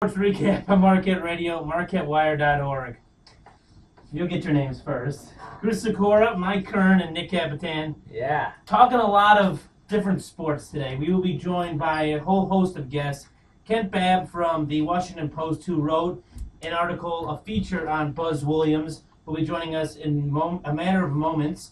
Sports Recap on Marquette Radio, MarquetteWire.org. You'll get your names first. Chris Sikora, Mike Kern, and Nick Capitan. Yeah. Talking a lot of different sports today. We will be joined by a whole host of guests. Kent Babb from the Washington Post, who wrote an article, a feature on Buzz Williams, will be joining us in a matter of moments.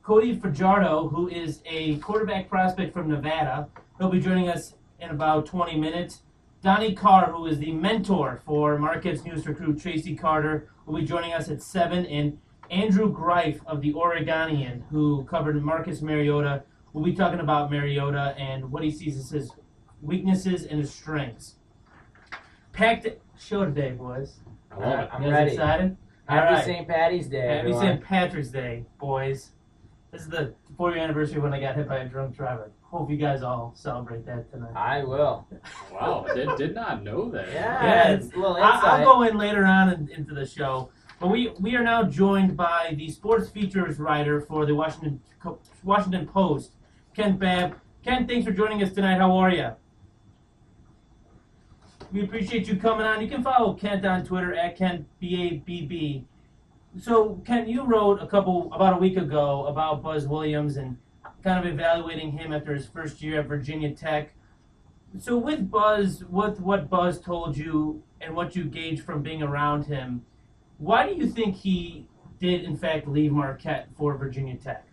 Cody Fajardo, who is a quarterback prospect from Nevada, he'll be joining us in about 20 minutes. Donnie Carr, who is the mentor for Marquette's newest recruit, Tracy Carter, will be joining us at 7. And Andrew Greif of the Oregonian, who covered Marcus Mariota, will be talking about Mariota and what he sees as his weaknesses and his strengths. Packed show today, boys. I love it. I'm ready. Excited? Happy St. Patty's Day, Happy everyone. St. Patrick's Day, boys. This is the 4-year anniversary when I got hit by a drunk driver. Hope you guys all celebrate that tonight. I will. Wow, did not know that. Yeah, it's a little insight. I'll go in later on into the show. But we are now joined by the sports features writer for the Washington Post, Kent Babb. Kent, thanks for joining us tonight. How are you? We appreciate you coming on. You can follow Kent on Twitter at KentBABB. So, Kent, you wrote about a week ago about Buzz Williams and kind of evaluating him after his first year at Virginia Tech. So with Buzz, with what Buzz told you and what you gauged from being around him, why do you think he did, in fact, leave Marquette for Virginia Tech?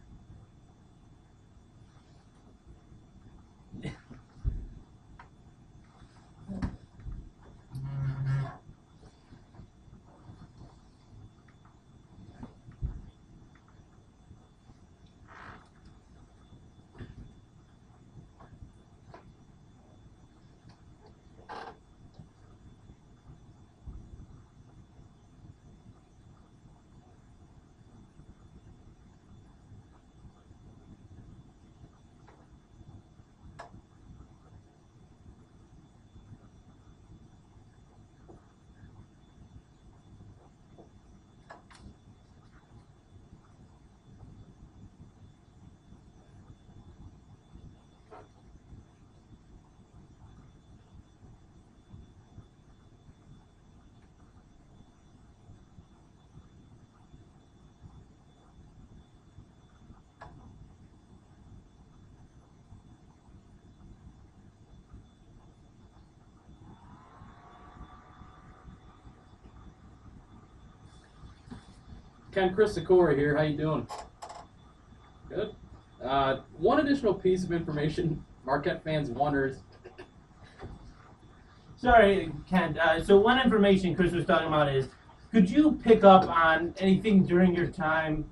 Ken, Chris Sikora here. How you doing? Good. One additional piece of information Marquette fans wonders. Sorry, Kent. So one information Chris was talking about is, could you pick up on anything during your time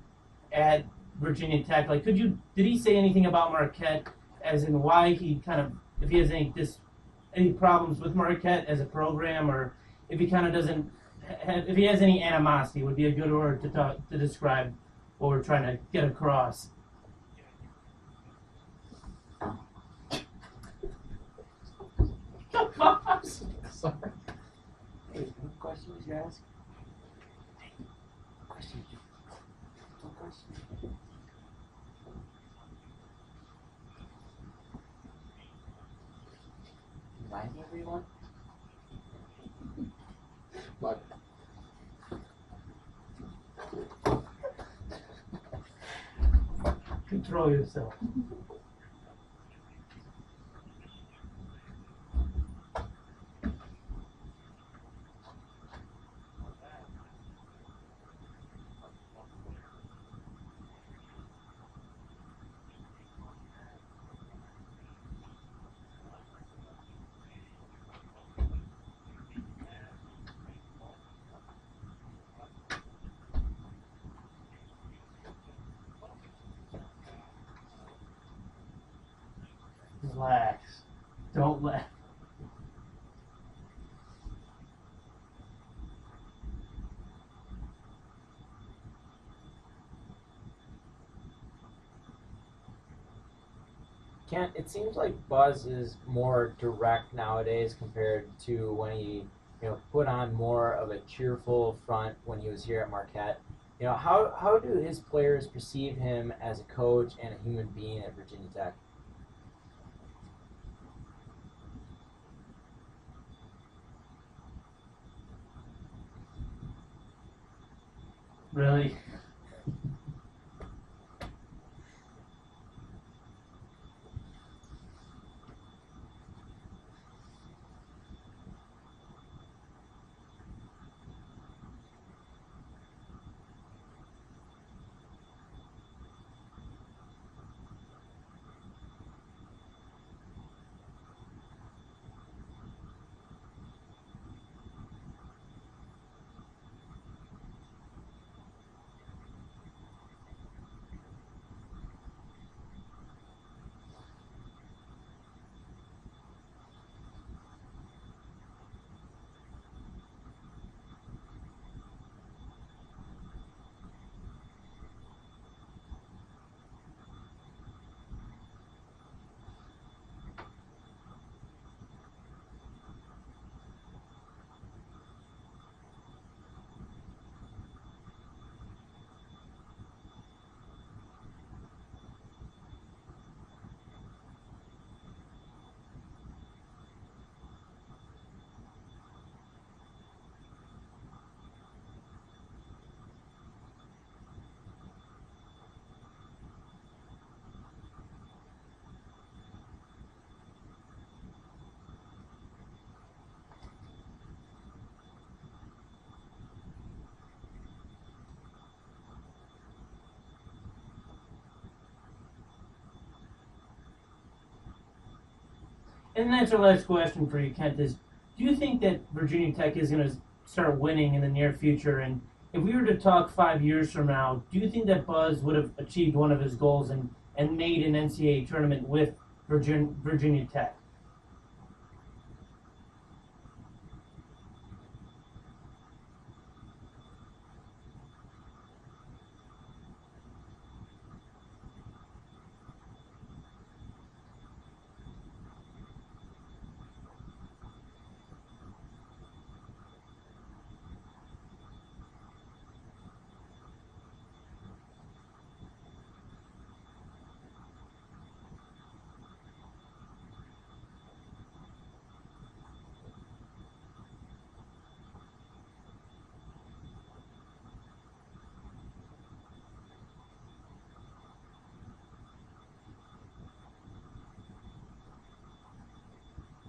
at Virginia Tech? Like, did he say anything about Marquette, as in why he kind of, if he has any problems with Marquette as a program, or if he kind of doesn't, if he has any animosity, would be a good word to describe what we're trying to get across. Sorry. Hey, what questions you ask? Questions. What questions? Remind me, everyone? But Control yourself. Relax. Don't let. Kent, it seems like Buzz is more direct nowadays compared to when he, put on more of a cheerful front when he was here at Marquette. How do his players perceive him as a coach and a human being at Virginia Tech? Really? And that's our last question for you, Kent, is do you think that Virginia Tech is going to start winning in the near future? And if we were to talk 5 years from now, do you think that Buzz would have achieved one of his goals and made an NCAA tournament with Virginia Tech?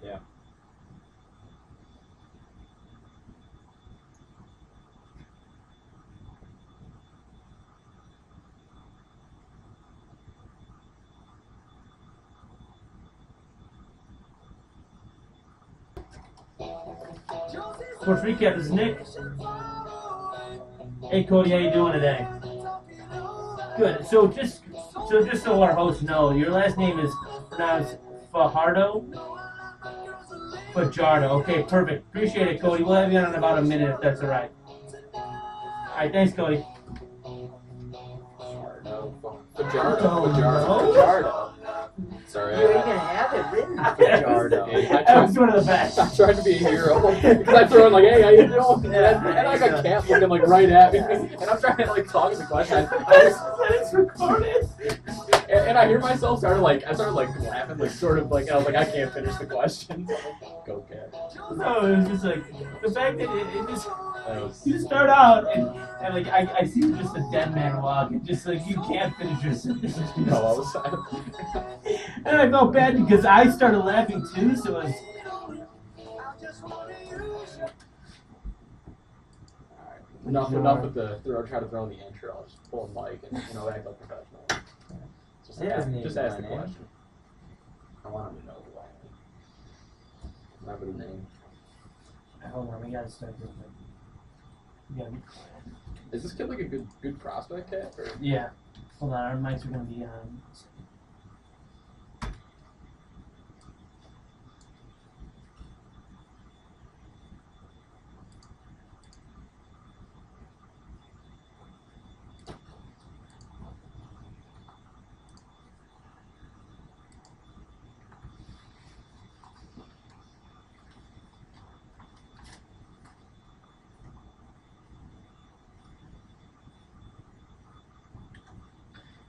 Yeah. Sports Recap, this is Nick. Hey Cody, how you doing today? Good. So so our hosts know, your last name is pronounced Fajardo? Fajardo. Okay, perfect. Appreciate it, Cody. We'll have you on in about a minute if that's all right. All right, thanks, Cody. Fajardo. Sorry. You even have it written, Fajardo. That was one of the best. I tried to be a hero because I throw in like, "Hey, how you doing?" And I got Cat looking like right at me, and I'm trying to like talk in the question. It's recorded. And I hear myself started like laughing, like sort of like, and I was like, I can't finish the question. So I'm like, go Cat. No, it was just like the fact that it just you start out and like I see just a dead man walk and just like you can't finish your sentence. No, I was silent. And I felt bad because I started laughing too, so it was. Enough with the try to throw in the intro. I'll just pull a mic and act like professional. Just ask the question. I want him to know who I am. Remember the name. Hold on, we gotta start this. We gotta be quiet. Is this kid like a good prospect, Cat? Or? Yeah. Hold on, our mics are gonna be on.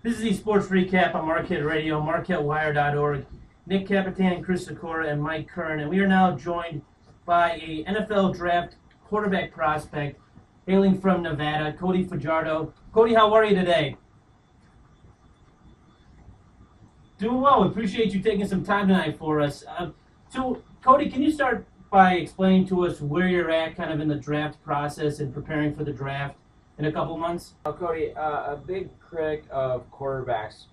This is the Sports Recap on Marquette Radio, MarquetteWire.org. Nick Capitan, Chris Sikora, and Mike Kern. And we are now joined by a NFL draft quarterback prospect hailing from Nevada, Cody Fajardo. Cody, how are you today? Doing well. We appreciate you taking some time tonight for us. So, Cody, can you start by explaining to us where you're at kind of in the draft process and preparing for the draft in a couple months? Cody, a big critic of quarterbacks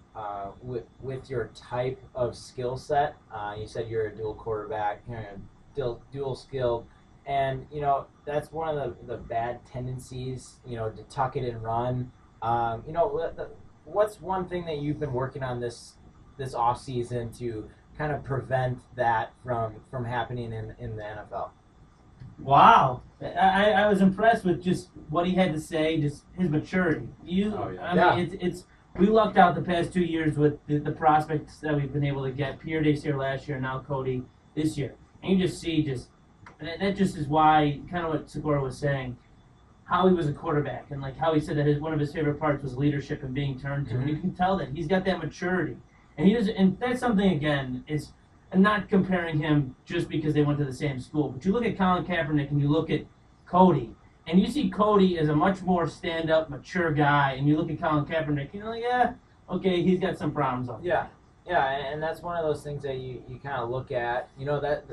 with your type of skill set. You said you're a dual quarterback, dual skilled. And, that's one of the bad tendencies, to tuck it and run. What's one thing that you've been working on this off season to kind of prevent that from happening in the NFL? Wow. I was impressed with just what he had to say, just his maturity. We lucked out the past 2 years with the prospects that we've been able to get. Pierre Desir last year, now Cody this year. And you just see that just is why, kind of what Segura was saying, how he was a quarterback and like how he said that one of his favorite parts was leadership and being turned to. Mm-hmm. And you can tell that he's got that maturity. And that's something, again, is I'm not comparing him just because they went to the same school. But you look at Colin Kaepernick and you look at Cody, and you see Cody as a much more stand-up, mature guy, and you look at Colin Kaepernick, and you're like, yeah, okay, he's got some problems on. Yeah, and that's one of those things that you kind of look at, that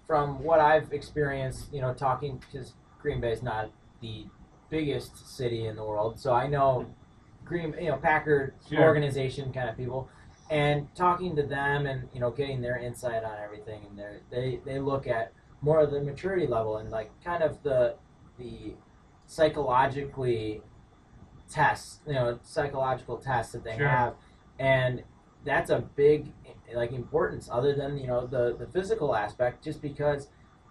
from what I've experienced, talking, because Green Bay is not the biggest city in the world, so I know Packer organization kind of people. And talking to them and, getting their insight on everything, and they look at more of the maturity level and like kind of the psychological tests that they have, and that's a big importance other than the physical aspect, just because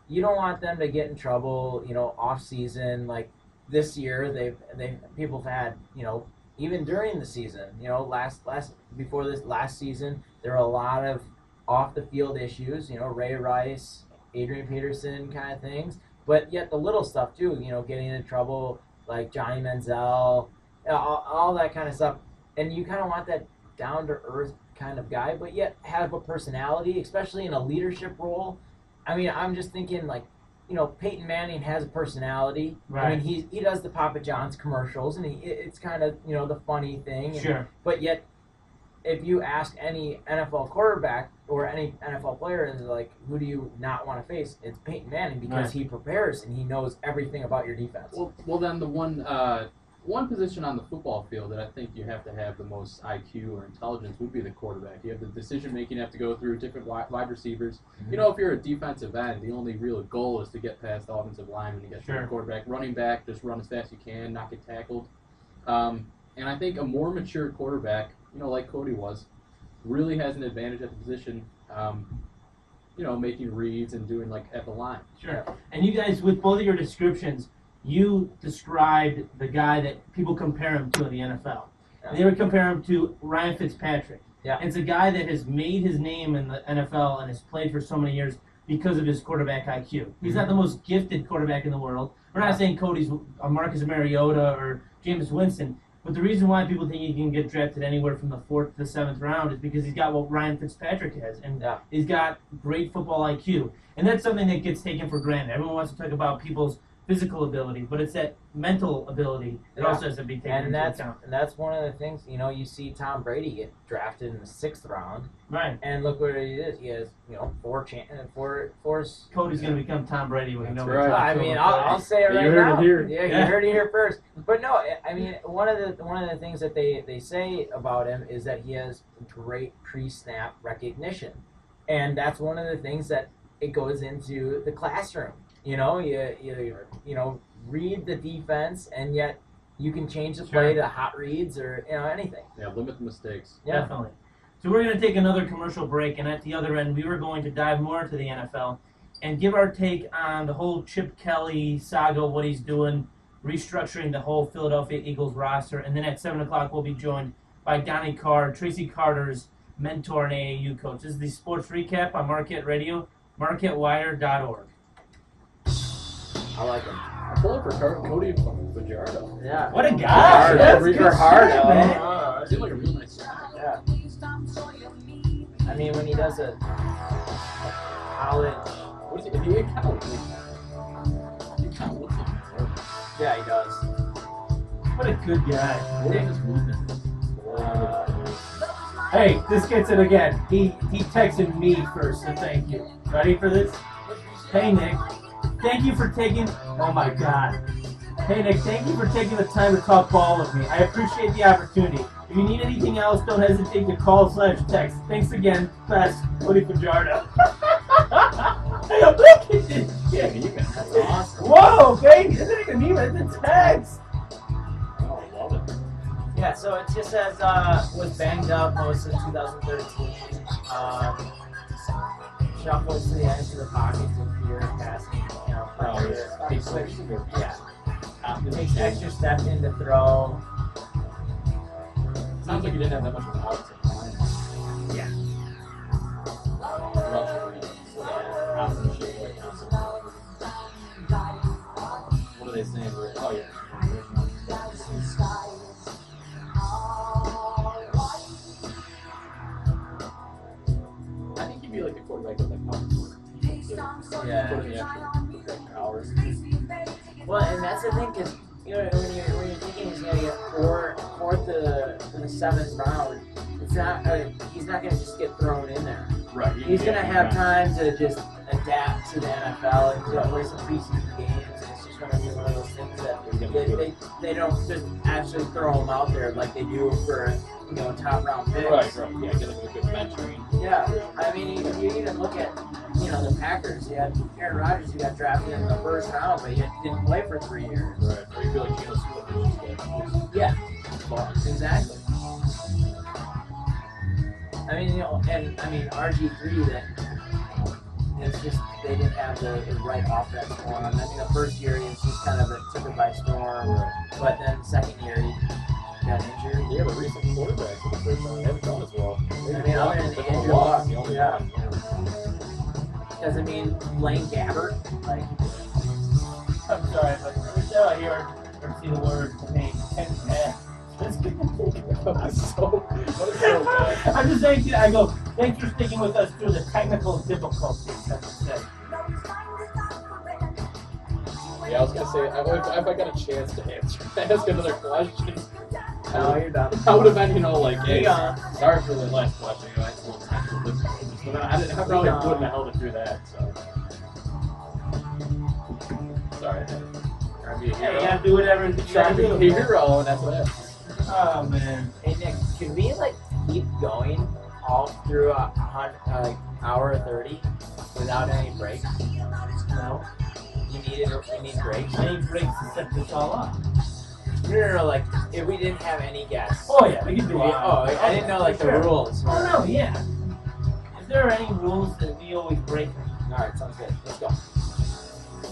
you don't want them to get in trouble off season. Like this year people have had even during the season, before this last season, there were a lot of off the field issues, Ray Rice, Adrian Peterson kind of things, but yet the little stuff too, getting into trouble like Johnny Manziel, all that kind of stuff, and you kind of want that down to earth kind of guy, but yet have a personality, especially in a leadership role. I mean, I'm just thinking Peyton Manning has a personality. Right. I mean, he does the Papa John's commercials, and it's kind of the funny thing. Sure. But yet, if you ask any NFL quarterback or any NFL player, like, who do you not want to face? It's Peyton Manning, because he prepares and he knows everything about your defense. Well, then the one position on the football field that I think you have to have the most IQ or intelligence would be the quarterback. You have the decision-making you have to go through, different wide receivers. Mm-hmm. If you're a defensive end, the only real goal is to get past the offensive lineman and get to the quarterback. Running back, just run as fast as you can, not get tackled. And I think a more mature quarterback, like Cody was, really has an advantage at the position, making reads and doing at the line. Sure. And you guys, with both of your descriptions, you described the guy that people compare him to in the NFL. Yeah. They would compare him to Ryan Fitzpatrick. Yeah. It's a guy that has made his name in the NFL and has played for so many years because of his quarterback IQ. He's not the most gifted quarterback in the world. We're not saying Cody's a Marcus Mariota or Jameis Winston, but the reason why people think he can get drafted anywhere from the 4th to the 7th round is because he's got what Ryan Fitzpatrick has, and he's got great football IQ. And that's something that gets taken for granted. Everyone wants to talk about people's physical ability, but it's that mental ability that also has to be taken into account. And that's one of the things, you see Tom Brady get drafted in the 6th round. Right. And look what he is. He has, 4. Cody's going to become Tom Brady when he knows. Right. I mean, I'll say it right now. Yeah, you heard it here first. But no, I mean, one of the things that they say about him is that he has great pre-snap recognition, and that's one of the things that it goes into the classroom. You read the defense, and yet you can change the play to hot reads or anything. Yeah, limit the mistakes. Yeah. Definitely. So we're going to take another commercial break, and at the other end, we were going to dive more into the NFL and give our take on the whole Chip Kelly saga, what he's doing, restructuring the whole Philadelphia Eagles roster. And then at 7 o'clock, we'll be joined by Donnie Carr, Tracy Carter's mentor and AAU coach. This is the Sports Recap on Marquette Radio, marquettewire.org. I like him. I'm pulling for Cody Fajardo. Yeah. What a guy. That's good for hard, man. Seems like a real nice guy. Yeah. I mean, when he does a college... What is he in college? He kind of looks like Yeah, he does. What a good guy. What is his movement? Hey, this gets it again. He texted me first, so thank you. Ready for this? Hey Nick, thank you for taking. Oh my God. Hey Nick, thank you for taking the time to talk ball with me. I appreciate the opportunity. If you need anything else, don't hesitate to call/text. Thanks again. Best, Woody Fajardo. Look at this shit. That's awesome. Whoa, baby, this isn't even the text. Oh, I love it. Yeah, so it just says was banged up most of 2013. Shuffles to the edge of the pocket to fear passing. You know, yeah. Takes extra step in to throw. Sounds like you didn't have that much of an outside line. Yeah. What are they saying? Oh, yeah. I think he'd be like a quarterback with like power. Yeah. Put in the extra hours. Well, and that's the thing, because you know when you're thinking he's gonna get fourth to the seventh round, it's not he's not gonna just get thrown in there. Right. He's gonna have time to just adapt to the NFL and to play some preseason games. And it's just gonna be one of those things that they don't just actually throw him out there like they do for top round picks. Right. Yeah, get like a good mentoring. Yeah, I mean you even look at the Packers. You had Aaron Rodgers who got drafted in the first round, but he didn't play for 3 years. Right. Or you feel like Geno Smith is just Yeah, exactly. I mean, RG3 that it's just they didn't have the right offense for him. I mean, the first year he was just kind of took it by storm, but then the second year he got injured. Yeah, but recent quarterbacks for the first time, they haven't done as well. I mean, other than Andrew Luck, yeah. Because I mean, Blaine Gabbert, like. I'm sorry, but until I hear or see the word name, What is so bad? I'm just saying, I go, thanks for sticking with us through the technical difficulties, that's what I said. Yeah, I was gonna say, if I got a chance to ask another question, No, you're done. I would have been, like, hey, Yeah. sorry for the last question, I had a little technical difficulties, but I probably wouldn't have held it through that, so. Sorry, I had to try to be a Hey, hero. you gotta do whatever you Try gotta to be a do. hero, and that's what happened. Oh, man. Hey Nick, can we keep going all through hour 30 without any breaks? No. You need breaks. I need breaks to set this all up. No, if we didn't have any guests. Oh, yeah, we can do it. Oh, I didn't know the rules. Oh, no, yeah. If there are any rules that we always break, All right, sounds good. Let's go.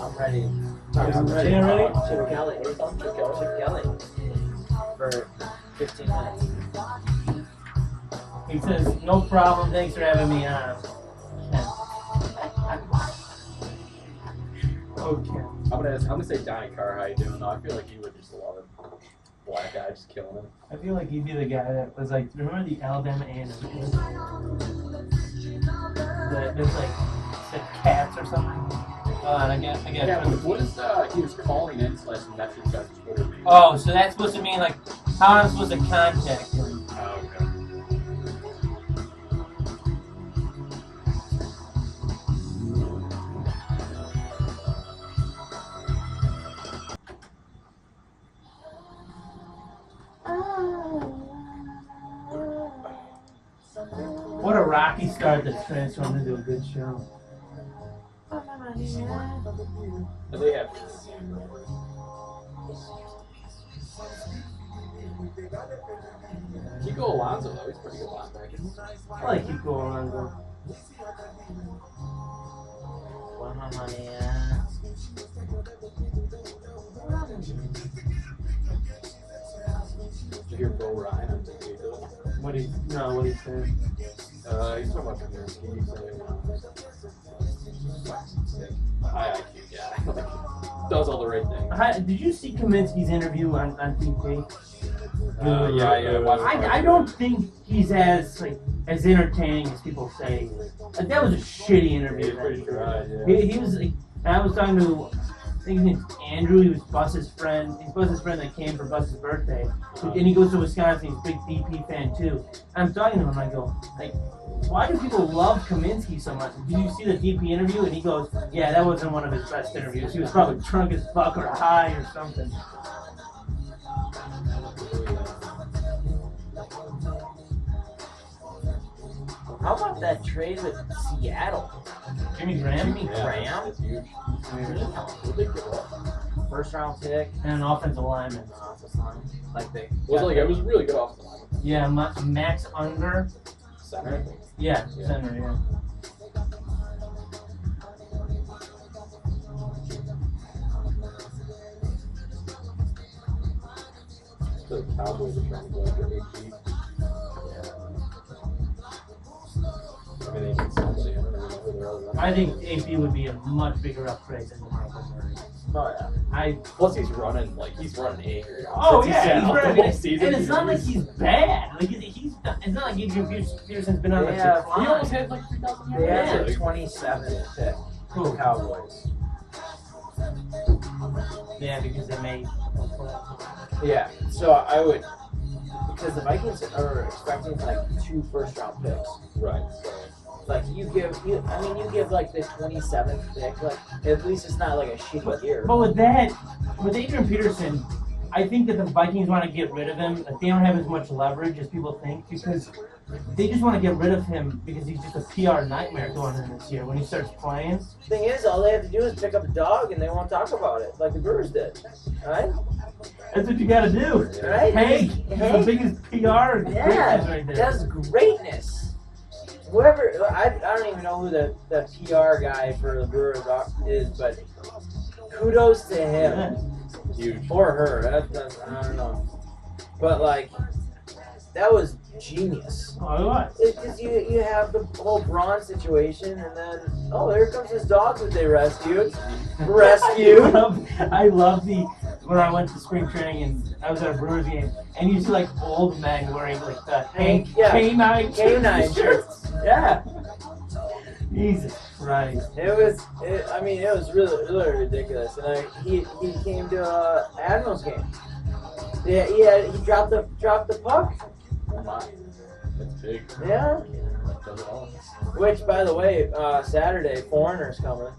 I'm ready. I'm ready. You ready? Chip Kelly. Chip Kelly. For 15 minutes. He says, no problem, thanks for having me on. Okay. I'm gonna say Donnie Carr, how you doing? No, I feel like you would just love it. Black guy just killing it. I feel like he'd be the guy that was like, remember the Alabama A&M kid? There's said cats or something. And I got. Yeah, what is he was calling in / message on Twitter? Oh, so that's supposed to mean how I'm supposed to contact him. Oh, okay. What a rocky start that's transformed into a good show. And they have. Kiko Alonso, though, he's pretty good linebacker. I like Kiko Alonso. Did you hear Bill Ryan on TV? What he said. He's talking about Kaminsky. He's high IQ guy. Does all the right things. Did you see Kaminsky's interview on TV? Yeah. I don't think he's as entertaining as people say. That was a shitty interview. Pretty dry, yeah. He was I was talking to think his name's Andrew. He was Bus's friend. He's Bus's friend that came for Bus's birthday. And he goes to Wisconsin. He's a big DP fan too. And I'm talking to him. I go, like, why do people love Kaminsky so much? Did you see the DP interview? And he goes, yeah, that wasn't one of his best interviews. He was probably drunk as fuck or high or something. How about that trade with Seattle? Jimmy Graham? Graham? That's huge. First round pick. And an offensive lineman. Like they. It was really good off the line. Yeah, Max Unger. Center, I think. Yeah, center, yeah. The Cowboys are trying to go after AP. I mean, they need somebody. I don't even know who they're all running. I think AP would be a much bigger upgrade than DeMarco Murray. Oh, yeah. Plus, he's running angry. Oh Since yeah, he's he's out the running, whole season, and it's not like he's bad. Like he's not, it's not like Adrian Peterson's been on the Yeah, decline. He almost had like 3,000 yards. They had Yeah. a 27th pick. Cool. Cowboys. Yeah, because they made. Yeah. So I would, because the Vikings are expecting like 2 first-round picks. Right. So. Like you give like the 27th pick. Like at least it's not like a shitty year. But with Adrian Peterson, I think that the Vikings want to get rid of him. Like they don't have as much leverage as people think because they just want to get rid of him because he's just a PR nightmare going in this year when he starts playing. Thing is, all they have to do is pick up a dog and they won't talk about it, like the Brewers did. Right? That's what you got to do. Right? Hank, he's the biggest PR greatness Yeah, right there. that's greatness. Whoever, I don't even know who the PR guy for the Brewers is, but kudos to him. Huge. Or her. That's, I don't know. But, like, that was genius. Oh, what? Because you have the whole Braun situation, and then, oh, here comes this dog that they rescued. I love when I went to spring training and I was at a Brewers game, and you see like old men wearing like the Hank K9 shirts. Yeah. Jesus Christ. It was really ridiculous. And he came to Admirals game. Yeah, he dropped the puck. Oh my. That's big. Yeah. Does it all. Which, by the way, Saturday, Foreigner's coming.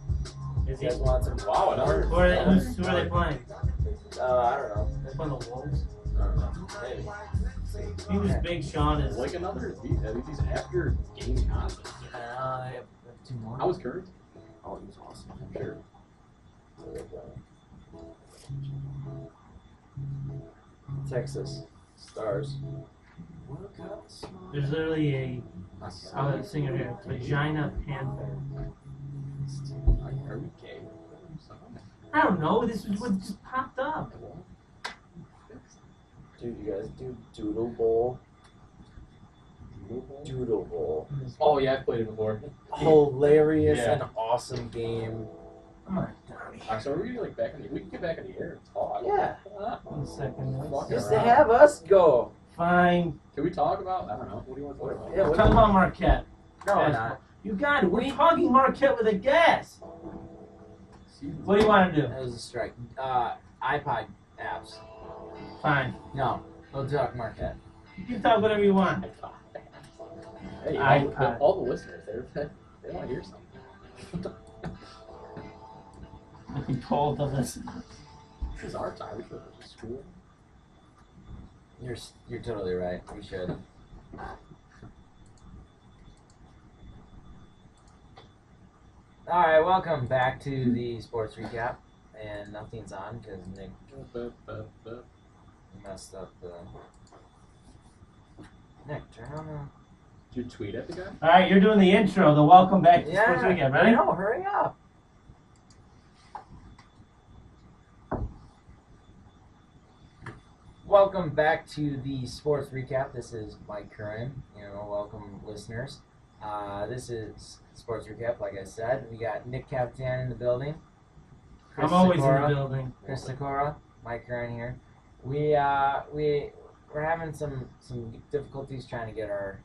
Is You he? guys want some? Wow, another. Who are they playing? I don't know. They're playing the Wolves. I don't know. Maybe. He was Big Sean is. Like another. These after game contests. They have 2 more. How was Kurt? Oh, he was awesome. I'm sure. Texas Stars. There's literally a singer here, Vagina Panther. Are we gay? I don't know. This is what just popped up. Dude, you guys do Doodle Bowl? Doodle Bowl. Oh yeah, I've played it before. Hilarious Yeah. and awesome game. Come on, Donnie. So are we like back in the? We can get back in the air and talk. Yeah. 1 second. Walking Just to around. have us go. Fine. Can we talk about? I don't know. What do you want to talk about? Yeah, Talk about Marquette. No, Yes. not. You got it. We're talking Marquette with a guest. What do you want to do? That was a strike. iPod apps. Fine. No. We'll talk Marquette. You can talk whatever you want. Hey, iPod. all the listeners, they want to hear something. We told them this. This is our time. We should go to school. You're totally right. We should. All right, welcome back to the sports recap, and nothing's on because Nick messed up the. Nick, turn on Did you tweet at the guy? All right, you're doing the intro, the welcome back to the. Sports Weekend. I Ready? know. Hurry up. Welcome back to the sports recap. This is Mike Curran. Welcome listeners. This is sports recap. Like I said, we got Nick Capitan in the building. I'm always in the building. Chris Sikora, Mike Curran here. We're having some difficulties trying to get our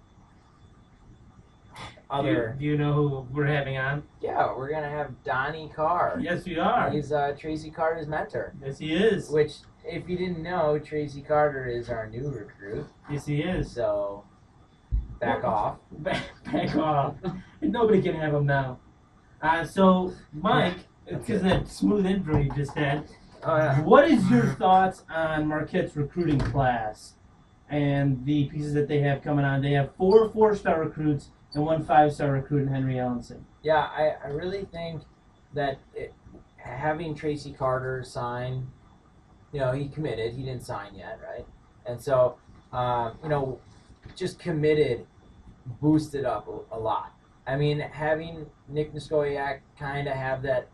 other. Do you know who we're having on? Yeah, we're gonna have Donnie Carr. Yes, we are. He's Tracy Carter's mentor. Yes, he is. Which, if you didn't know, Tracy Carter is our new recruit. Yes, he is. So, back off. Back off. Nobody can have him now. So, Mike, because of that smooth intro you just had, what is your thoughts on Marquette's recruiting class and the pieces that they have coming on? They have 4 4-star recruits and 1 5-star recruit in Henry Ellenson. Yeah, I really think that having Tracy Carter sign, he committed. He didn't sign yet, right? And so, just committed boosted up a lot. I mean, having Nick Niskoyak kind of have that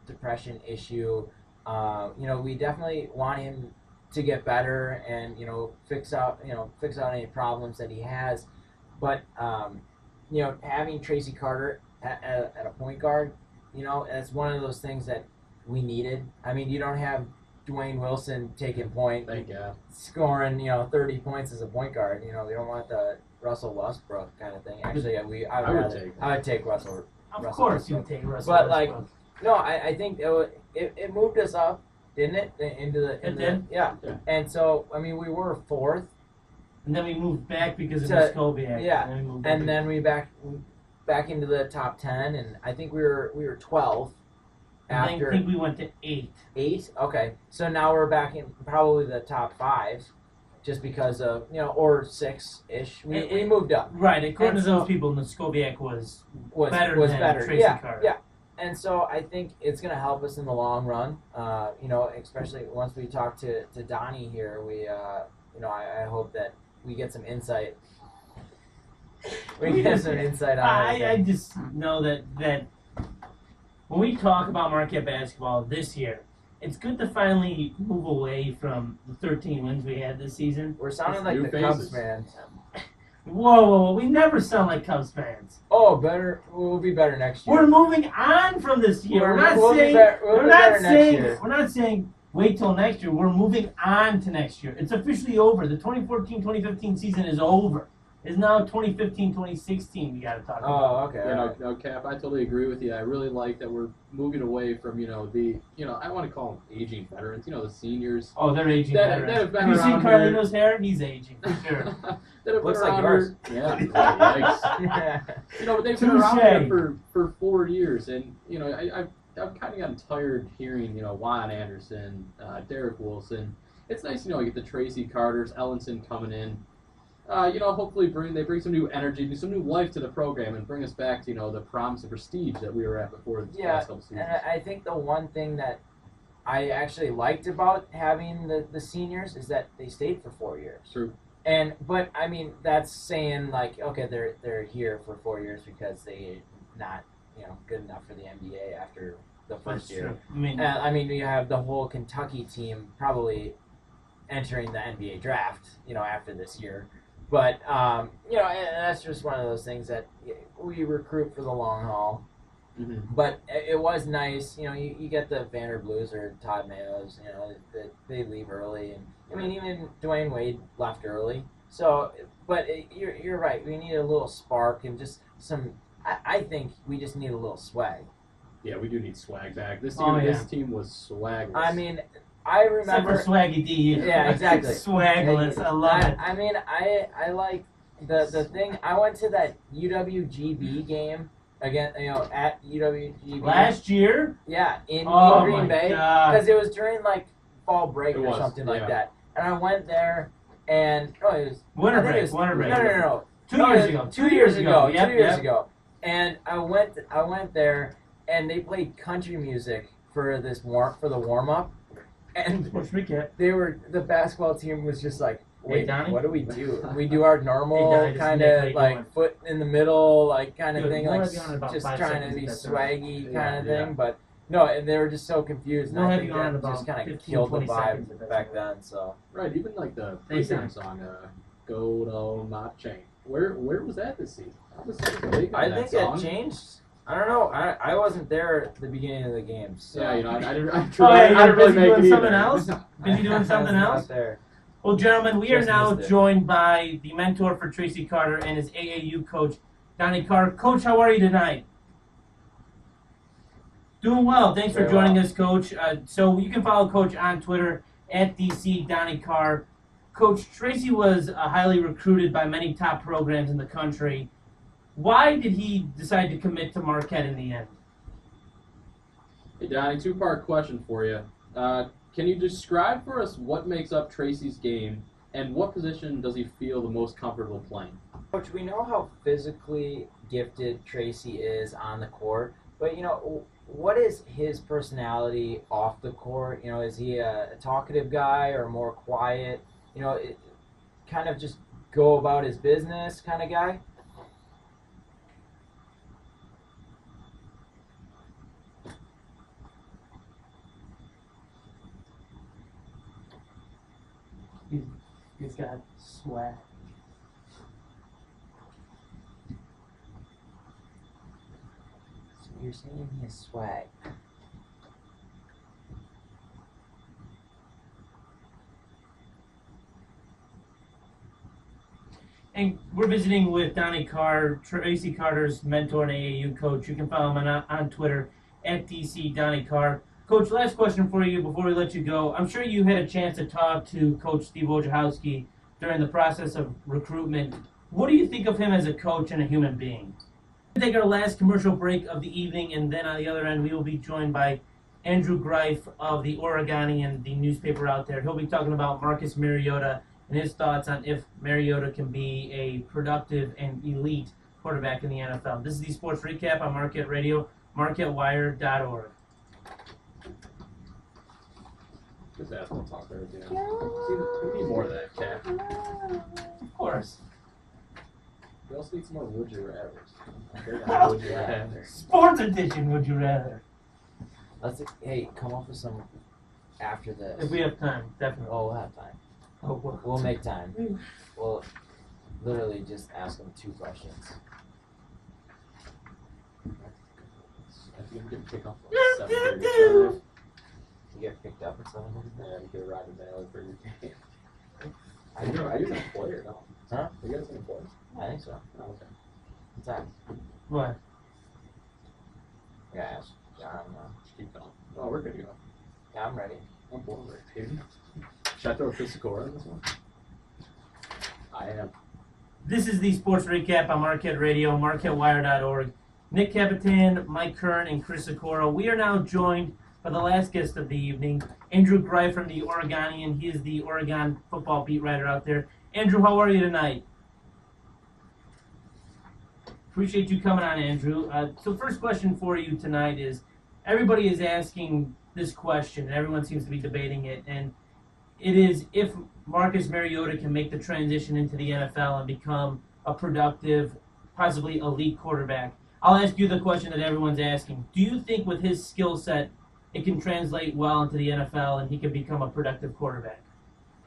depression issue, we definitely want him to get better and fix out any problems that he has. But having Tracy Carter at a point guard, it's one of those things that we needed. I mean, you don't have Dwayne Wilson taking point, scoring 30 points as a point guard. We don't want the Russell Westbrook kind of thing. Actually, I would take Russell. Of course, you'd take Russell. But Westbrook. no, I think it moved us up, didn't it? It did. Yeah. And so we were 4th. And then we moved back because of the Skobiak. Yeah. And then we back into the top 10, and I think we were 12. I think we went to 8. 8? Okay. So now we're back in probably the top 5, just because of, or 6-ish. We moved up. Right. According to those people, Skobiak was better than Tracy Carter. Yeah. And so I think it's going to help us in the long run. Especially once we talk to Donnie here, I hope that we get some insight. I just know that when we talk about Marquette basketball this year, it's good to finally move away from the 13 wins we had this season. We're sounding like the Cubs fans. Whoa, we never sound like Cubs fans. Oh, better. We'll be better next year. We're moving on from this year. We're not saying wait till next year. We're moving on to next year. It's officially over. The 2014-2015 season is over. It's now 2015-2016 we got to talk about. Oh, okay. No, Cap, I totally agree with you. I really like that we're moving away from, I want to call them aging veterans, the seniors. Oh, they're aging veterans. That have been have you seen around Carlino's hair? He's aging, for sure. Looks like yours. Yeah. But they've been around here for 4 years, and, I've kind of gotten tired hearing, Juan Anderson, Derek Wilson. It's nice, you get the Tracy Carters, Ellenson coming in. Hopefully they bring some new energy, some new life to the program, and bring us back to the promise and prestige that we were at before this past couple seasons. And I think the one thing that I actually liked about having the seniors is that they stayed for 4 years. True. But I mean that's saying okay they're here for 4 years because they're not good enough for the NBA after the first year. I mean you have the whole Kentucky team probably entering the NBA draft after this year. But, that's just one of those things that we recruit for the long haul. Mm-hmm. But it was nice, you get the Vanderblues or Todd Mayos, they leave early. And even Dwayne Wade left early. So, but you're right. We need a little spark and just some, I think we just need a little swag. Yeah, we do need swag back. This team was swagless. I mean, I remember. Except for Swaggy D. Yeah, exactly. Swagless. I love it. I mean, I like the thing. I went to that UWGB game again. At UWGB last year. Yeah, in Green Bay, because it was during fall break or something like that. And I went there, and it was winter break. No. 2 years ago. 2 years ago. 2 years ago. And I went there, and they played country music for the warm up. And the basketball team was just like, wait, what do we do? We do our normal kind of foot in the middle, kind of thing, just trying to be swaggy kind of thing. But no, and they were just so confused. And I think that just kind of killed the vibe back then. So right, even the pregame song, "Gold on My Chain." Where was that this season? I think it changed. I don't know. I wasn't there at the beginning of the game. So. Yeah, I didn't really make it something else? Busy doing something else? There. Well, gentlemen, we are now joined by the mentor for Tracy Carter and his AAU coach, Donnie Carr. Coach, how are you tonight? Doing well. Thanks for joining us, Coach. So you can follow Coach on Twitter at DC Donnie Carr. Coach, Tracy was highly recruited by many top programs in the country. Why did he decide to commit to Marquette in the end? Hey, Donnie, two-part question for you. Can you describe for us what makes up Tracy's game, and what position does he feel the most comfortable playing? Coach, we know how physically gifted Tracy is on the court, but, what is his personality off the court? Is he a talkative guy or more quiet? Kind of just go about his business kind of guy? He's got swag. So you're saying he has swag? And we're visiting with Donnie Carr, Tracy Carter's mentor and AAU coach. You can follow him on Twitter at DC Donnie Carr. Coach, last question for you before we let you go. I'm sure you had a chance to talk to Coach Steve Wojciechowski during the process of recruitment. What do you think of him as a coach and a human being? We'll take our last commercial break of the evening, and then on the other end, we will be joined by Andrew Greif of the Oregonian, the newspaper out there. He'll be talking about Marcus Mariota and his thoughts on if Mariota can be a productive and elite quarterback in the NFL. This is the Sports Recap on Marquette Radio, marquettewire.org. Just asshole talk there again. We need more of that, Cat. Of course. We also need some more would you rathers. Would you rather. Sports edition, would you rather? Hey, come up with some after this. If we have time, definitely. Oh, we'll have time. Oh, We'll make time. We'll literally just ask them 2 questions. I think we can pick up like 7:30. You get picked up at 7:30? Yeah, you could ride a mailer for your game. I guess an employer, no. Huh? You guys an employer? I think so. Oh, okay. What time? What? I gotta ask John. Just keep going. Oh, we're good to go. Yeah, I'm ready. I'm born right, dude. Should I throw a Chris Sikora in this one? I am. This is the Sports Recap on Marquette Radio, marquettewire.org. Nick Capitan, Mike Kern, and Chris Sikora. We are now joined by the last guest of the evening, Andrew Greif from the Oregonian. He is the Oregon football beat writer out there. Andrew, how are you tonight? Appreciate you coming on, Andrew. So first question for you tonight is, everybody is asking this question, and everyone seems to be debating it, and it is if Marcus Mariota can make the transition into the NFL and become a productive, possibly elite quarterback. I'll ask you the question that everyone's asking. Do you think with his skill set, it can translate well into the NFL and he can become a productive quarterback?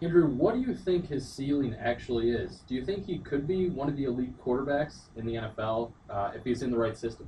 Andrew, what do you think his ceiling actually is? Do you think he could be one of the elite quarterbacks in the NFL if he's in the right system?